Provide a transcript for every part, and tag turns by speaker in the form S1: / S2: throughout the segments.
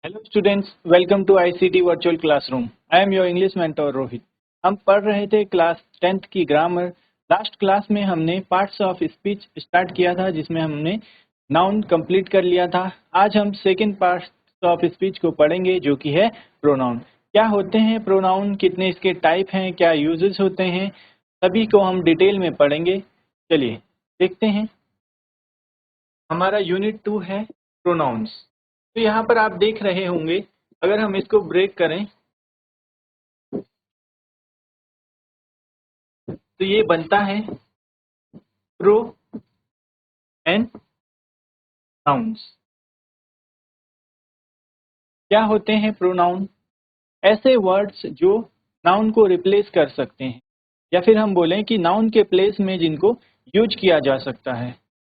S1: Hello students, welcome to ICT virtual classroom. I am your English mentor Rohit. हम पढ़ रहे थे क्लास 10th की ग्रामर। लास्ट क्लास में हमने पार्ट्स ऑफ स्पीच स्टार्ट किया था, जिसमें हमने नाउन कंप्लीट कर लिया था। आज हम सेकंड पार्ट्स ऑफ स्पीच को पढ़ेंगे, जो कि है प्रोनाउन। क्या होते हैं प्रोनाउन, कितने इसके टाइप हैं, क्या यूजेस होते हैं, सभी को हम डिटेल में पढ़ेंगे। चलिए देखते हैं। हमारा यूनिट 2 है प्रोनाउंस। तो यहाँ पर आप देख रहे होंगे, अगर हम इसको ब्रेक करें तो ये बनता है प्रो एंड नाउन्स। क्या होते हैं प्रोनाउन? ऐसे वर्ड्स जो नाउन को रिप्लेस कर सकते हैं, या फिर हम बोलें कि नाउन के प्लेस में जिनको यूज किया जा सकता है।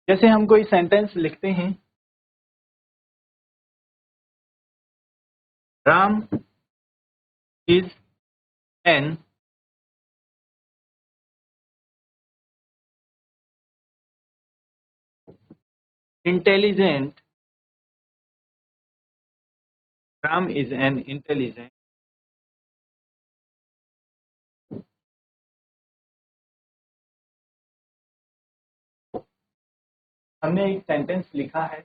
S1: जैसे हम कोई सेंटेंस लिखते हैं, Ram is an intelligent. Ram is an intelligent. हमने एक सेंटेंस लिखा है,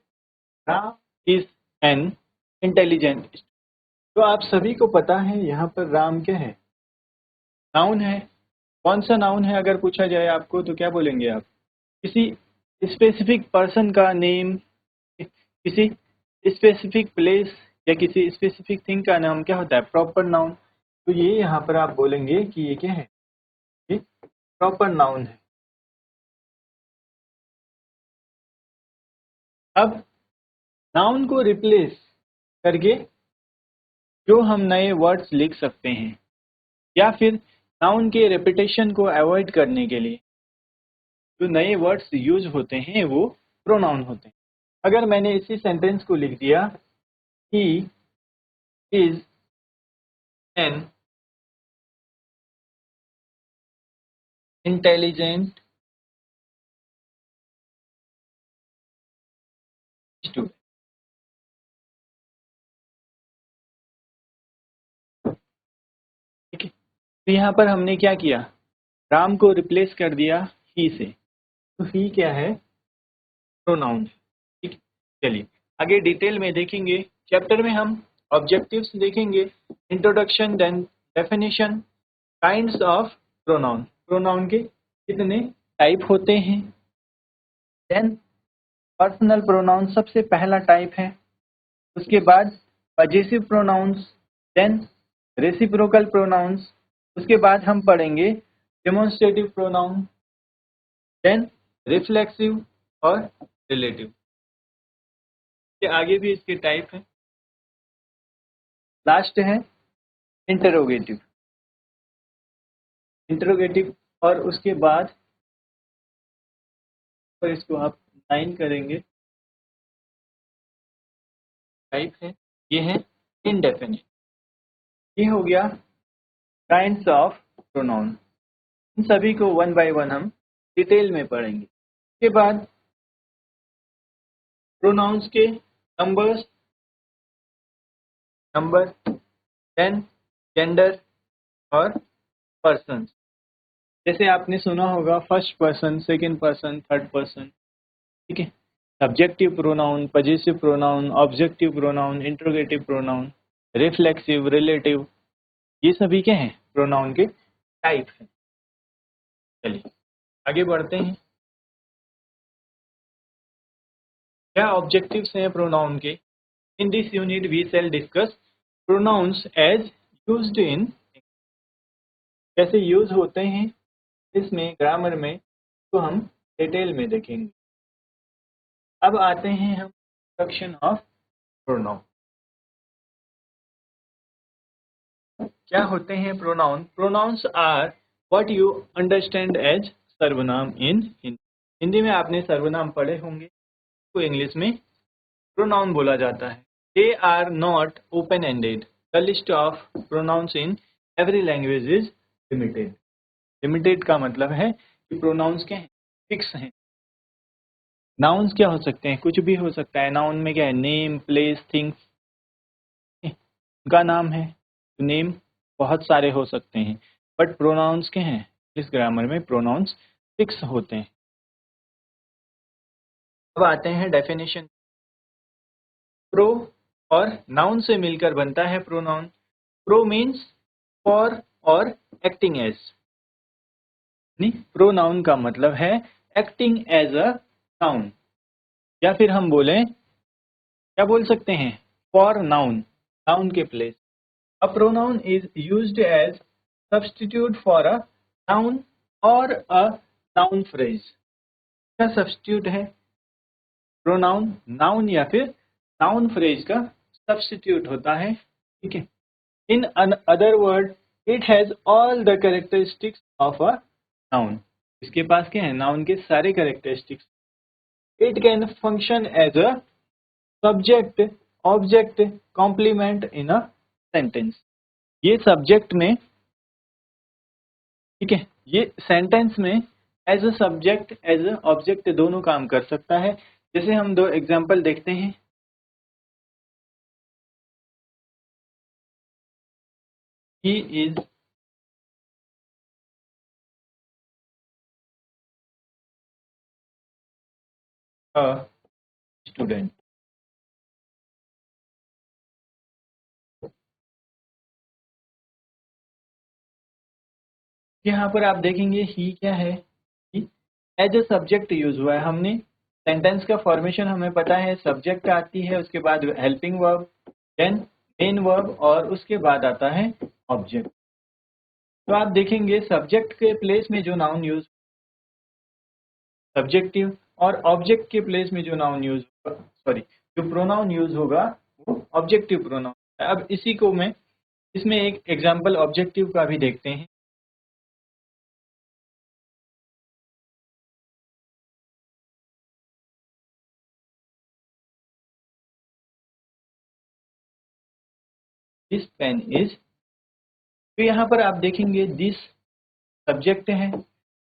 S1: राम इज एन इंटेलिजेंट। तो आप सभी को पता है यहाँ पर राम क्या है? नाउन है। कौन सा नाउन है? अगर पूछा जाए आपको तो क्या बोलेंगे आप? किसी स्पेसिफिक पर्सन का नेम, किसी स्पेसिफिक प्लेस या किसी स्पेसिफिक थिंग का नाम क्या होता है? Proper noun. तो ये यहाँ पर आप बोलेंगे कि ये क्या है? ये प्रॉपर नाउन है। अब नाउन को रिप्लेस करके जो हम नए वर्ड्स लिख सकते हैं, या फिर नाउन के रेपिटेशन को अवॉइड करने के लिए जो नए वर्ड्स यूज होते हैं, वो प्रोनाउन होते हैं। अगर मैंने इसी सेंटेंस को लिख दिया, he is an intelligent student. ठीक है, तो यहाँ पर हमने क्या किया? राम को रिप्लेस कर दिया ही से। तो ही क्या है? प्रोनाउन। ठीक, चलिए आगे डिटेल में देखेंगे। चैप्टर में हम ऑब्जेक्टिव्स देखेंगे, introduction, then definition, kinds of pronoun, pronoun के कितने टाइप होते हैं, देन पर्सनल प्रोनाउन सबसे पहला टाइप है। उसके बाद possessive pronouns, then reciprocal pronouns. उसके बाद हम पढ़ेंगे डेमोन्स्ट्रेटिव प्रोनाउन, देन रिफ्लेक्सिव और रिलेटिव। के आगे भी इसके टाइप हैं। लास्ट है इंटरोगेटिव। इंटरोगेटिव और उसके बाद तो इसको आप 9 करेंगे। टाइप है, ये है इनडेफिनिट। ये हो गया काइंड्स ऑफ प्रोनाउन। इन सभी को वन बाय वन हम डिटेल में पढ़ेंगे। उसके बाद प्रोनाउंस के नंबर्स, नंबर, देन जेंडर और पर्सन। जैसे आपने सुना होगा first person, second person, third person. ठीक है, subjective pronoun, possessive pronoun, objective pronoun, interrogative pronoun, reflexive, relative, ये सभी क्या हैं? प्रोनाउन के टाइप हैं। चलिए आगे बढ़ते हैं। क्या ऑब्जेक्टिव्स हैं प्रोनाउन के? In this unit we shall discuss pronouns as used in, कैसे यूज होते हैं इसमें ग्रामर में, तो हम डिटेल में देखेंगे। अब आते हैं हम इंट्रोडक्शन ऑफ प्रोनाउन। क्या होते हैं pronoun? Pronouns are what you understand as सर्वनाम इन हिंदी। हिंदी में आपने सर्वनाम पढ़े होंगे, तो इंग्लिश में प्रोनाउन बोला जाता है। They are not open ended. The list of pronouns in every language is limited. Limited का मतलब है कि प्रोनाउंस क्या हैं? फिक्स हैं। नाउन्स क्या हो सकते हैं? कुछ भी हो सकता है। नाउन में क्या है? Name, place, things. उनका नाम है। नेम बहुत सारे हो सकते हैं, बट प्रोनाउंस के हैं, इस ग्रामर में प्रोनाउंस फिक्स होते हैं। अब आते हैं डेफिनेशन। प्रो और नाउन से मिलकर बनता है प्रोनाउन। प्रो मीन्स फॉर और एक्टिंग एज। प्रोनाउन का मतलब है एक्टिंग एज अ नाउन, या फिर हम बोलें, क्या बोल सकते हैं, फॉर नाउन, नाउन के place. A pronoun is used as substitute for a noun और अ नाउन फ्रेज। क्या सब्स्टिट्यूट है? प्रोनाउन नाउन या फिर नाउन फ्रेज का सब्स्टिट्यूट होता है, ठीक है। In other word, it has all the characteristics of a noun. इसके पास क्या है? नाउन के सारे characteristics. It can function as a subject, object, complement in a sentence. ये सब्जेक्ट में, ठीक है, ये सेंटेंस में as a subject, as a object दोनों काम कर सकता है। जैसे हम दो एग्जांपल देखते हैं। He is a student. यहाँ पर आप देखेंगे ही क्या है, एज अ सब्जेक्ट यूज हुआ है। हमने सेंटेंस का फॉर्मेशन हमें पता है, सब्जेक्ट आती है, उसके बाद helping verb, then main verb, और उसके बाद आता है ऑब्जेक्ट। तो आप देखेंगे सब्जेक्ट के प्लेस में जो नाउन यूज, सब्जेक्टिव, और ऑब्जेक्ट के प्लेस में जो नाउन यूज, सॉरी, जो प्रोनाउन यूज होगा वो ऑब्जेक्टिव प्रोनाउन। अब इसी को मैं, इसमें एक एग्जांपल ऑब्जेक्टिव का भी देखते हैं। दिस पेन इज, तो यहाँ पर आप देखेंगे दिस सब्जेक्ट है,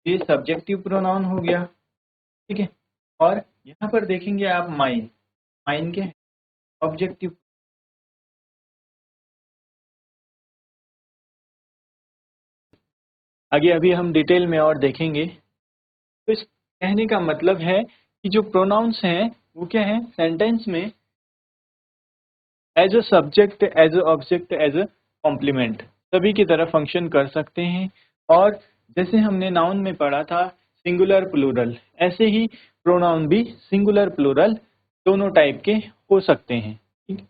S1: ये सब्जेक्टिव प्रोनाउन हो गया, ठीक है। और यहाँ पर देखेंगे आप माइन, माइन के ऑब्जेक्टिव। आगे अभी हम डिटेल में और देखेंगे। तो इस कहने का मतलब है कि जो प्रोनाउंस हैं वो क्या है, सेंटेंस में as a subject, as a object, as a complement सभी की तरह फंक्शन कर सकते हैं। और जैसे हमने नाउन में पढ़ा था सिंगुलर प्लूरल, ऐसे ही प्रोनाउन भी सिंगुलर प्लूरल दोनों टाइप के हो सकते हैं, ठीक।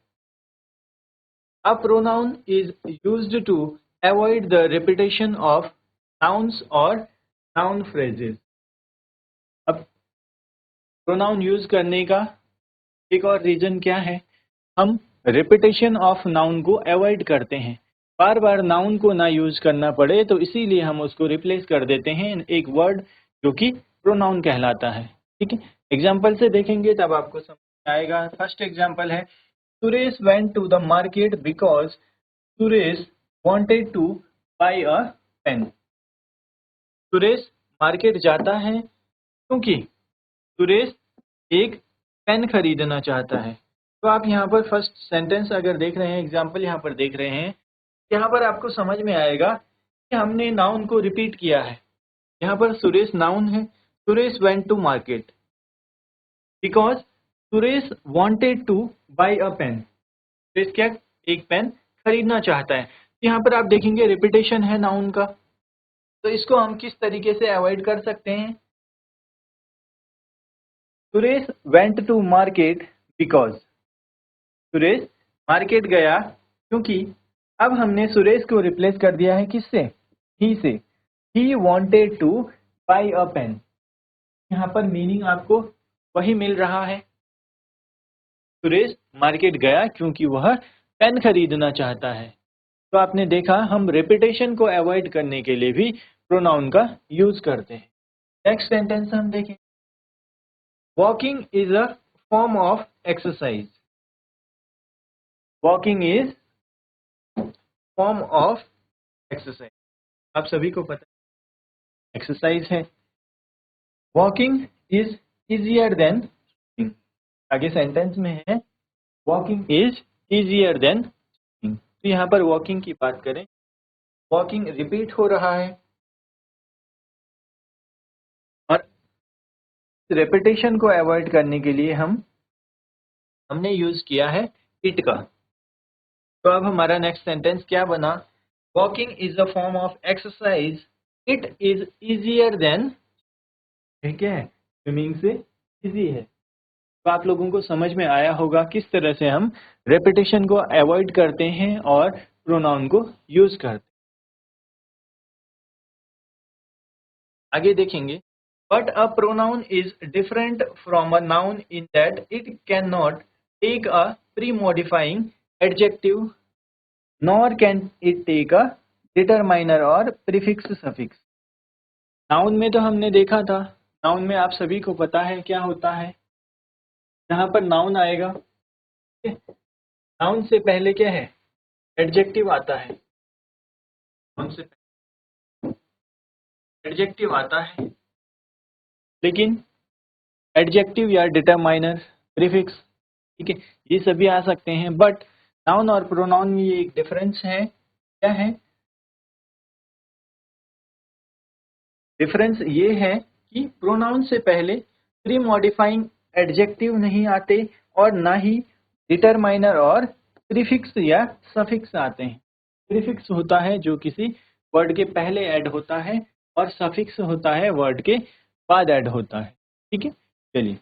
S1: A pronoun is used to avoid the repetition of nouns or noun phrases. अब प्रोनाउन यूज करने का एक और रीजन क्या है, हम रिपीटेशन ऑफ नाउन को अवॉइड करते हैं, बार बार नाउन को ना यूज करना पड़े, तो इसीलिए हम उसको रिप्लेस कर देते हैं एक वर्ड जो कि प्रोनाउन कहलाता है, ठीक है। एग्जाम्पल से देखेंगे तब आपको समझ आएगा। फर्स्ट एग्जाम्पल है, Suresh went to the market because Suresh wanted to buy a pen. Suresh market जाता है क्योंकि सुरेश एक पेन खरीदना चाहता है। तो आप यहाँ पर फर्स्ट सेंटेंस अगर देख रहे हैं, एग्जाम्पल यहाँ पर देख रहे हैं, यहाँ पर आपको समझ में आएगा कि हमने नाउन को रिपीट किया है। यहाँ पर सुरेश नाउन है, Suresh went to market because Suresh wanted to buy a pen. Suresh क्या, एक पेन खरीदना चाहता है। यहाँ पर आप देखेंगे रिपीटेशन है नाउन का, तो इसको हम किस तरीके से अवॉइड कर सकते हैं। Suresh went to market because, Suresh market गया क्योंकि, अब हमने सुरेश को रिप्लेस कर दिया है किससे, ही से। He wanted to buy a pen. यहाँ पर मीनिंग आपको वही मिल रहा है, सुरेश मार्केट गया क्योंकि वह पेन खरीदना चाहता है। तो आपने देखा हम रिपीटेशन को अवॉइड करने के लिए भी प्रोनाउन का यूज करते हैं। नेक्स्ट सेंटेंस हम देखें, walking is a form of exercise. Walking is form of exercise, आप सभी को पता है एक्सरसाइज है। Walking is easier than swimming. आगे सेंटेंस में है walking is easier than swimming. तो यहाँ पर वॉकिंग की बात करें, वॉकिंग रिपीट हो रहा है और रेपिटेशन को अवॉइड करने के लिए हमने यूज किया है इट का। तो अब हमारा नेक्स्ट सेंटेंस क्या बना, walking is a form of exercise, it is easier than, ठीक है, स्विमिंग से इजी है। तो आप लोगों को समझ में आया होगा किस तरह से हम रेपिटेशन को अवॉइड करते हैं और प्रोनाउन को यूज करते हैं। आगे देखेंगे, but a pronoun is different from a noun in that it can not take a pre modifying adjective nor can it take a determiner और प्रीफिक्स सफिक्स। नाउन में तो हमने देखा था, नाउन में आप सभी को पता है क्या होता है। यहाँ पर नाउन आएगा, नाउन से पहले क्या है, एडजेक्टिव आता है, नाउन से एडजेक्टिव आता है, लेकिन एडजेक्टिव या डिटरमाइनर, प्रीफिक्स, ठीक है, ये सभी आ सकते हैं। बट नाउन और प्रोनाउन में ये एक डिफरेंस है, क्या है, डिफरेंस ये है कि प्रोनाउन से पहले प्री मॉडिफाइंग एडजेक्टिव नहीं आते और ना ही डिटरमाइनर और प्रीफिक्स या सफिक्स आते हैं। प्रीफिक्स होता है जो किसी वर्ड के पहले ऐड होता है और सफिक्स होता है वर्ड के बाद ऐड होता है, ठीक है। चलिए,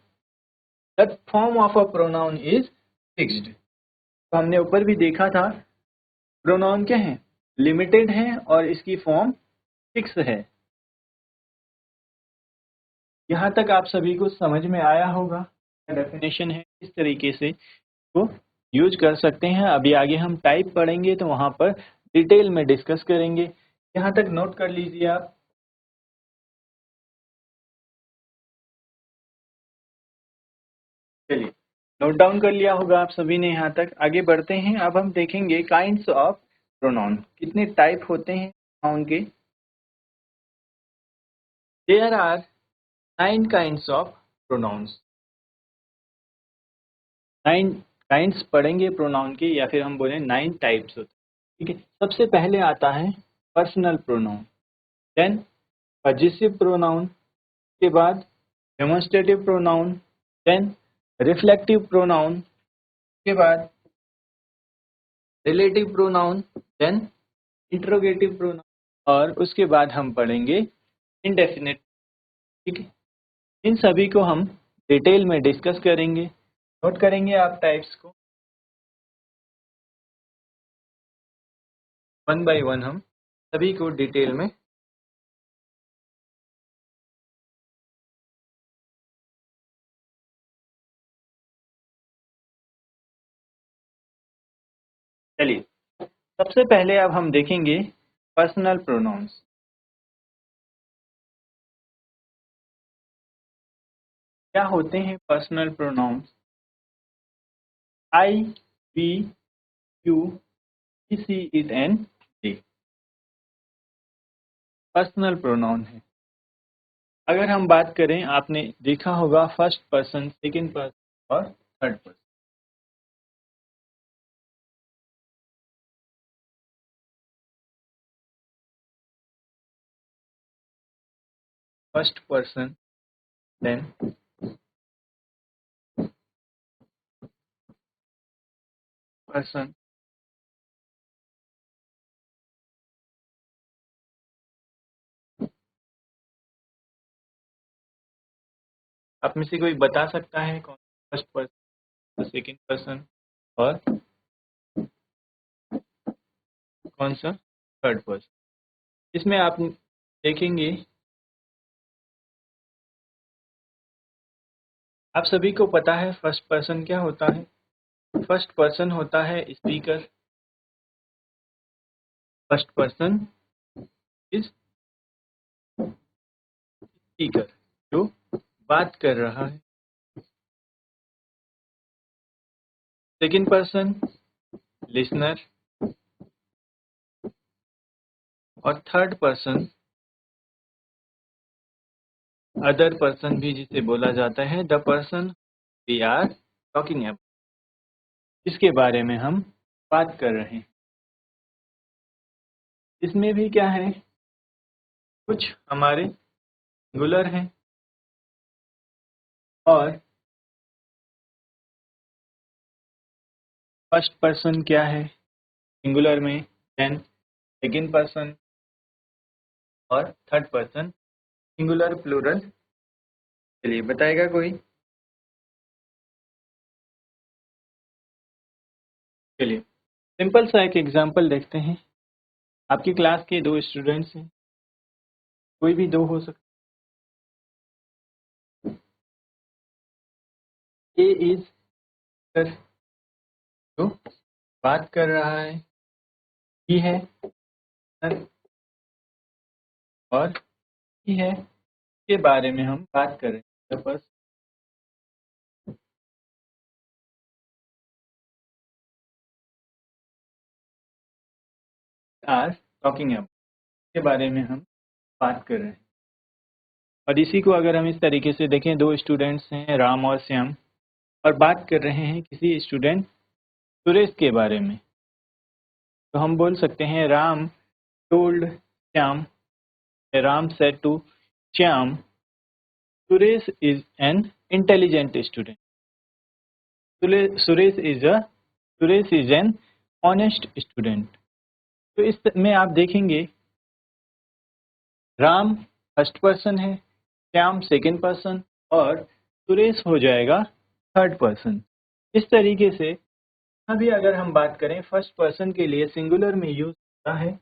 S1: the form of a pronoun is fixed. तो हमने ऊपर भी देखा था, प्रोनाउन क्या है, लिमिटेड है और इसकी फॉर्म फिक्स है। यहाँ तक आप सभी को समझ में आया होगा, डेफिनेशन है, इस तरीके से को यूज कर सकते हैं। अभी आगे हम टाइप पढ़ेंगे तो वहाँ पर डिटेल में डिस्कस करेंगे। यहाँ तक नोट कर लीजिए आप। चलिए, नोट डाउन कर लिया होगा आप सभी ने। यहाँ तक आगे बढ़ते हैं। अब हम देखेंगे काइंड्स ऑफ प्रोनाउन, कितने टाइप होते हैं प्रोनाउन के। There are 9 kinds of pronouns. 9 kinds पढ़ेंगे प्रोनाउन के, या फिर हम बोले 9 टाइप्स होते हैं, ठीक है। सबसे पहले आता है personal pronoun, then possessive pronoun, के बाद demonstrative pronoun, then reflective pronoun, के बाद relative pronoun, then interrogative pronoun, और उसके बाद हम पढ़ेंगे इंडेफिनिट, ठीक है। इन सभी को हम डिटेल में डिस्कस करेंगे। नोट करेंगे आप टाइप्स को, वन बाय वन हम सभी को डिटेल में। चलिए, सबसे पहले अब हम देखेंगे पर्सनल प्रोनाउंस। क्या होते हैं personal pronouns? I, we, you, she, it and they personal pronoun है। अगर हम बात करें, आपने देखा होगा फर्स्ट पर्सन, सेकंड पर्सन और third person. First person, then person, आप में से कोई बता सकता है कौन फर्स्ट पर्सन, सेकंड पर्सन और कौन सा थर्ड पर्सन? इसमें आप देखेंगे, आप सभी को पता है फर्स्ट पर्सन क्या होता है। फर्स्ट पर्सन होता है speaker. First person is speaker, जो बात कर रहा है। सेकंड पर्सन लिसनर, और थर्ड पर्सन अदर पर्सन भी जिसे बोला जाता है, the person we are talking about, जिसके बारे में हम बात कर रहे हैं। इसमें भी क्या है, कुछ हमारे सिंगुलर हैं और फर्स्ट पर्सन क्या है सिंगुलर में, देन सेकंड पर्सन और थर्ड पर्सन सिंगुलर प्लूरल। चलिए बताएगा कोई। चलिए सिंपल सा एक एग्जांपल देखते हैं। आपकी क्लास के 2 स्टूडेंट्स हैं, कोई भी 2 हो सकते। ए इज जो बात कर रहा है, ही है सर, और ही है के बारे में हम बात कर रहे हैं। बस आर टॉकिंग अबाउट के बारे में हम बात कर रहे हैं। और इसी को अगर हम इस तरीके से देखें, 2 स्टूडेंट्स हैं राम और श्याम, और बात कर रहे हैं किसी स्टूडेंट सुरेश के बारे में, तो हम बोल सकते हैं Ram told Shyam, Ram said to Shyam, Suresh is an intelligent student, Suresh is an honest student. तो इसमें आप देखेंगे राम फर्स्ट पर्सन है, श्याम सेकंड पर्सन और सुरेश हो जाएगा थर्ड पर्सन। इस तरीके से अभी अगर हम बात करें फर्स्ट पर्सन के लिए सिंगुलर में यूज होता है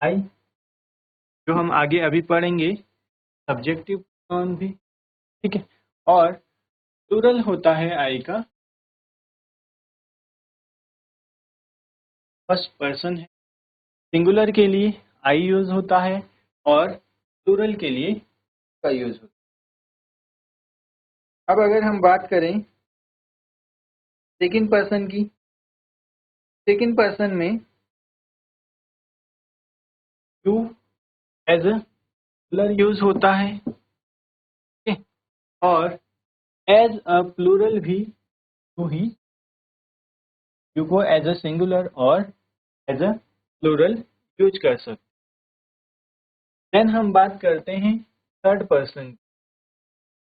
S1: आई, जो हम आगे अभी पढ़ेंगे, सब्जेक्टिव प्रोनाउन भी, ठीक है। और प्लूरल होता है आई का फर्स्ट पर्सन है, सिंगुलर के लिए आई यूज होता है और प्लूरल के लिए का यूज होता है। अब अगर हम बात करें सेकंड पर्सन की, सेकंड पर्सन में you as a plural use होता है, ठीक है? और एज अ प्लूरल भी यू ही, यू को एज अ सिंगुलर और एज अ प्लूरल यूज कर सकते। देन हम बात करते हैं थर्ड पर्सन।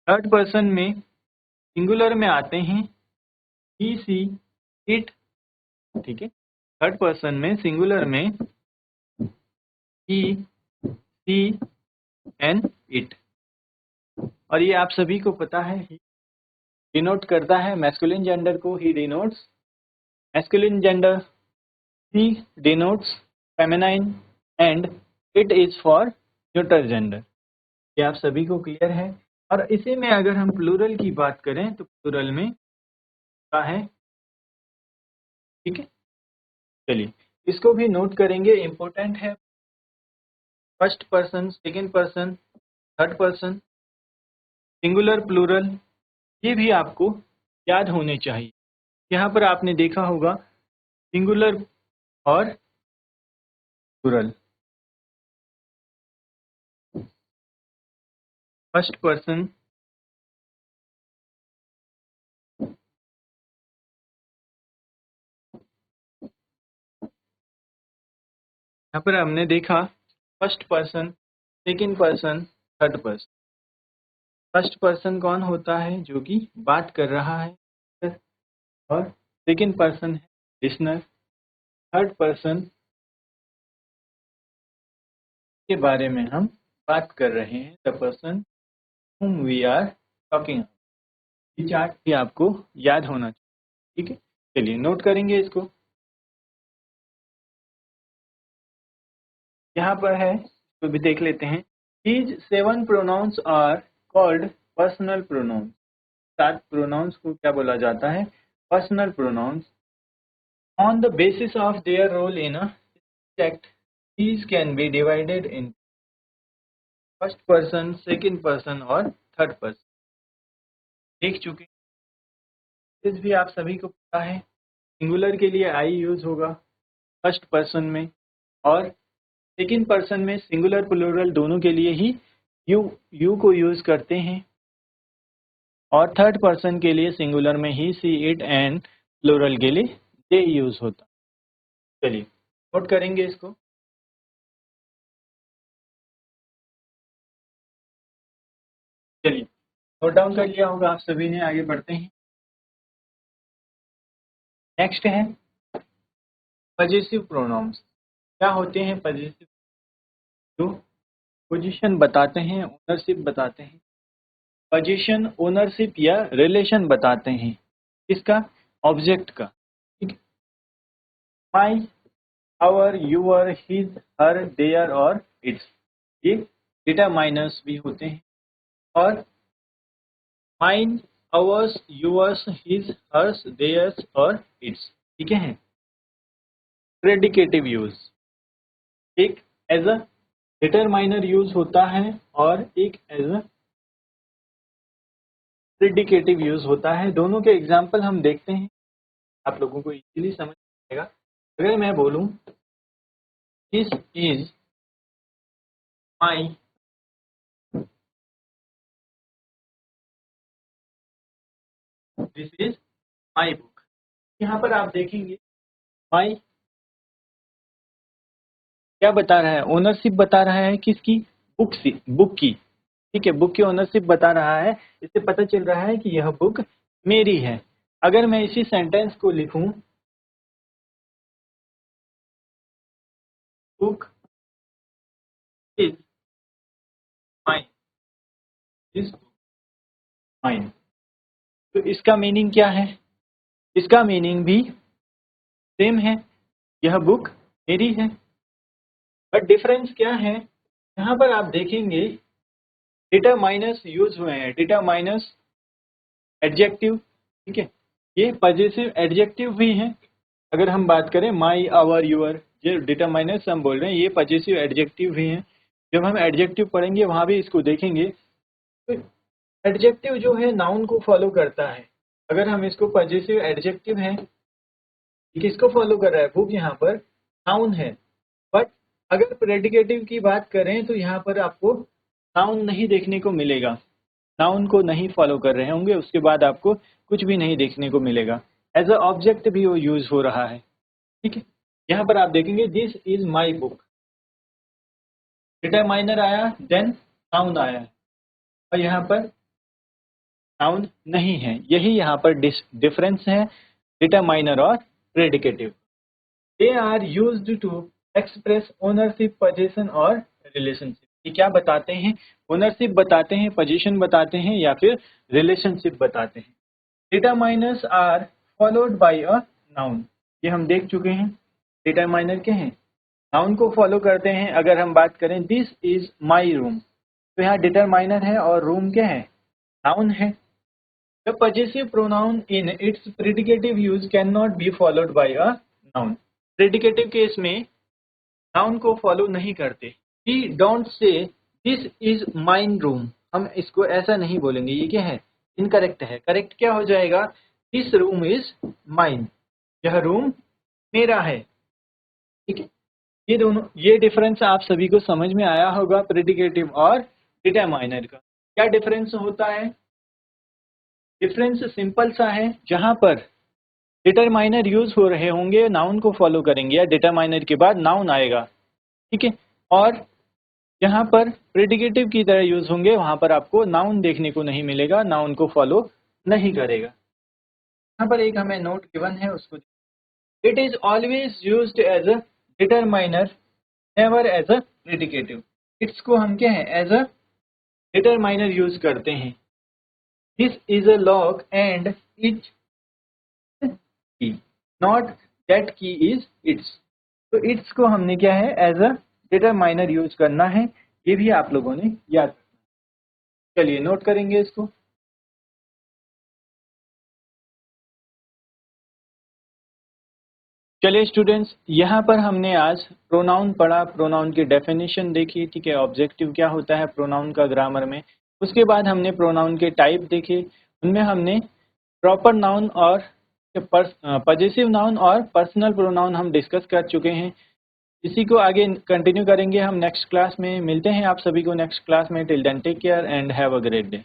S1: थर्ड पर्सन में सिंगुलर में आते हैं ही सी इट, ठीक है। थर्ड पर्सन में सिंगुलर में ही सी एंड इट, और ये आप सभी को पता है, डिनोट करता है मैस्कुलिन जेंडर को, he denotes masculine gender, she denotes feminine and it is for neutral gender. ये आप सभी को क्लियर है। और इसी में अगर हम प्लूरल की बात करें तो प्लूरल में क्या है, ठीक है। चलिए इसको भी नोट करेंगे, इंपॉर्टेंट है। First person, second person, third person, singular plural, ये भी आपको याद होने चाहिए। यहाँ पर आपने देखा होगा सिंगुलर और प्लूरल, फर्स्ट पर्सन, यहाँ पर हमने देखा first person, second person, third person. First person कौन होता है, जो कि बात कर रहा है, और सेकंड पर्सन है लिसनर, थर्ड पर्सन के बारे में हम बात कर रहे हैं, the person whom we are talking about। ये चार्ट भी आपको याद होना चाहिए, ठीक है। चलिए नोट करेंगे इसको। यहाँ पर है तो भी देख लेते हैं। These 7 pronouns are called personal pronouns। 7 pronouns को क्या बोला जाता है, personal pronouns. On the basis of their role in a subject, these can be divided in first person, second person और थर्ड पर्सन। देख चुके, इस भी आप सभी को पता है। सिंगुलर के लिए आई यूज होगा फर्स्ट पर्सन में, और सेकंड पर्सन में सिंगुलर प्लूरल दोनों के लिए ही यू को यूज करते हैं, और थर्ड पर्सन के लिए सिंगुलर में ही सी इट एंड प्लूरल के लिए दे यूज होता। चलिए नोट करेंगे इसको। चलिए नोट डाउन कर लिया होगा आप सभी ने, आगे बढ़ते हैं। नेक्स्ट है पजेसिव प्रोनाउंस। क्या होते हैं पजेसिव? जो पोजीशन बताते हैं, ओनरशिप बताते हैं। पोजीशन, ओनरशिप या रिलेशन बताते हैं किसका? ऑब्जेक्ट का। ठीक है, my, our, your, his, her, their और इट्स, ये डिटरमाइनर्स भी होते हैं। और mine, ours, yours, his, hers, theirs और इट्स, ठीक है। प्रेडिकेटिव यूज, एक एज अ डिटरमाइनर यूज होता है और एक एज अ प्रेडिकेटिव यूज होता है। दोनों के एग्जाम्पल हम देखते हैं, आप लोगों को इजीली समझ आएगा। अगर मैं बोलूं this is my, this is my book, यहाँ पर आप देखेंगे माई क्या बता रहा है? ओनरशिप बता रहा है किसकी? बुक की। ठीक है, बुक की ओनरशिप बता रहा है। इससे पता चल रहा है कि यह बुक मेरी है। अगर मैं इसी सेंटेंस को लिखूं, book is mine, this book mine, तो इसका मीनिंग क्या है? इसका मीनिंग भी सेम है, यह बुक मेरी है। बट डिफरेंस क्या है? यहाँ पर आप देखेंगे डिटरमाइनर्स यूज हुए हैं, डिटरमाइनर्स एडजेक्टिव। ठीक है, ये पजेसिव एडजेक्टिव भी हैं। अगर हम बात करें माई, आवर, यूअर, ये डिटरमाइनर्स हम बोल रहे हैं, ये पजेसिव एडजेक्टिव भी हैं। जब हम एडजेक्टिव पढ़ेंगे वहां भी इसको देखेंगे। तो एडजेक्टिव जो है नाउन को फॉलो करता है। अगर हम इसको पजेसिव एडजेक्टिव है, किसको फॉलो कर रहा है? बुक यहाँ पर नाउन है। बट अगर प्रेडिकेटिव की बात करें तो यहाँ पर आपको नाउन नहीं देखने को मिलेगा, नाउन को नहीं फॉलो कर रहे होंगे, उसके बाद आपको कुछ भी नहीं देखने को मिलेगा। एज अ ऑब्जेक्ट भी वो यूज हो रहा है। ठीक है, यहाँ पर आप देखेंगे this is my book, determiner आया, देन नाउन आया, और यहाँ पर नाउन नहीं है। यही यहाँ पर डिफरेंस है डिटरमाइनर और predicative. They are used to express ownership, possession और रिलेशनशिप। ये क्या बताते हैं? ओनरशिप बताते हैं, पोजीशन बताते हैं, या फिर रिलेशनशिप बताते हैं। Determiners are followed by a noun, ये हम देख चुके हैं। डिटरमाइनर क्या है? नाउन को फॉलो करते हैं। अगर हम बात करें दिस इज माई रूम, तो यहाँ डिटरमाइनर है और रूम क्या है? नाउन है। The possessive pronoun in its predicative use can not be followed by a noun. Predicative case में नाउन को फॉलो नहीं करते। We don't say this is mine room, हम इसको ऐसा नहीं बोलेंगे, ये क्या है? इनकरेक्ट है। करेक्ट क्या हो जाएगा? दिस रूम इज माइन, यह रूम मेरा है। ठीक है, ये दोनों, ये डिफरेंस आप सभी को समझ में आया होगा, प्रेडिकेटिव और डिटरमाइनर का। क्या डिफरेंस होता है? डिफरेंस सिंपल सा है, जहां पर डिटरमाइनर यूज हो रहे होंगे नाउन को फॉलो करेंगे, या डिटरमाइनर के बाद नाउन आएगा। ठीक है, और जहां पर प्रेडिकेटिव की तरह यूज होंगे वहां पर आपको नाउन देखने को नहीं मिलेगा, नाउन को फॉलो नहीं करेगा। यहाँ पर एक हमें नोट गिवन है, उसको it is always used as a determiner, never as a predicative. Its को हम क्या है? एज अ डिटरमाइनर यूज करते हैं। This is a lock and it की, नॉट दैट की इज इट्स। तो इट्स को हमने क्या है? एज अ डिटरमाइनर यूज करना है। ये भी आप लोगों ने याद रखना। चलिए नोट करेंगे इसको। चलिए स्टूडेंट्स, यहाँ पर हमने आज प्रोनाउन पढ़ा, प्रोनाउन की डेफिनेशन देखी। ठीक है, ऑब्जेक्टिव क्या होता है प्रोनाउन का ग्रामर में। उसके बाद हमने प्रोनाउन के टाइप देखे, उनमें हमने प्रॉपर नाउन और पजेसिव नाउन और पर्सनल प्रोनाउन हम डिस्कस कर चुके हैं। इसी को आगे कंटिन्यू करेंगे हम नेक्स्ट क्लास में। मिलते हैं आप सभी को नेक्स्ट क्लास में। Till then take care and have a great day.